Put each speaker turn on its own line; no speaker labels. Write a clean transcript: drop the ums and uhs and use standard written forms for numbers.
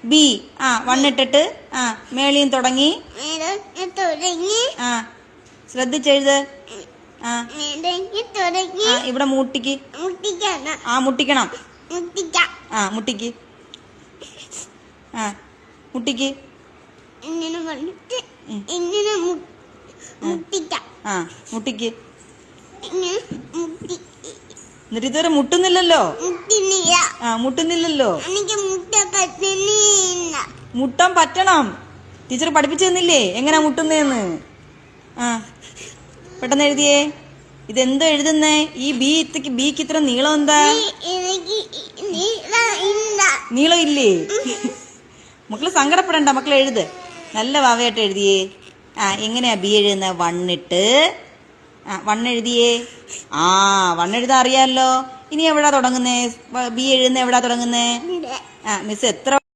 B. വണ്ണിട്ടിട്ട് മേളിയും തുടങ്ങി. ശ്രദ്ധിച്ചെഴുത്. ഇവിടെ മുട്ടിക്ക്. മുട്ടിക്കണം. മുട്ടിക്ക്. മുട്ടിക്ക്. മുട്ടിക്ക്. എന്നിട്ട് ഇതുവരെ മുട്ടുന്നില്ലല്ലോ. മുട്ടുന്നില്ലല്ലോ. മുട്ടാൻ പറ്റണം. ടീച്ചർ പഠിപ്പിച്ചു തന്നില്ലേ എങ്ങനാ മുട്ടുന്നേന്ന്? പെട്ടെന്ന് എഴുതിയേ. ഇതെന്തോ എഴുതുന്നേ? ഈ ബിക്ക് ഇത്ര നീളം എന്താ? നീളം ഇല്ലേ? മക്കള് സങ്കടപ്പെടണ്ട, മക്കള് എഴുത്. നല്ല വാവയായിട്ട് എഴുതിയേ. എങ്ങനെയാ ബി എഴുതുന്ന? വണ്ണിട്ട് വണ്ണെഴുതിയേ. വണ്ണെഴുതാ അറിയാലോ. ഇനി എവിടാ തുടങ്ങുന്നേ? ബി എഴുതുന്ന എവിടാ തുടങ്ങുന്നേ? മിസ് എത്ര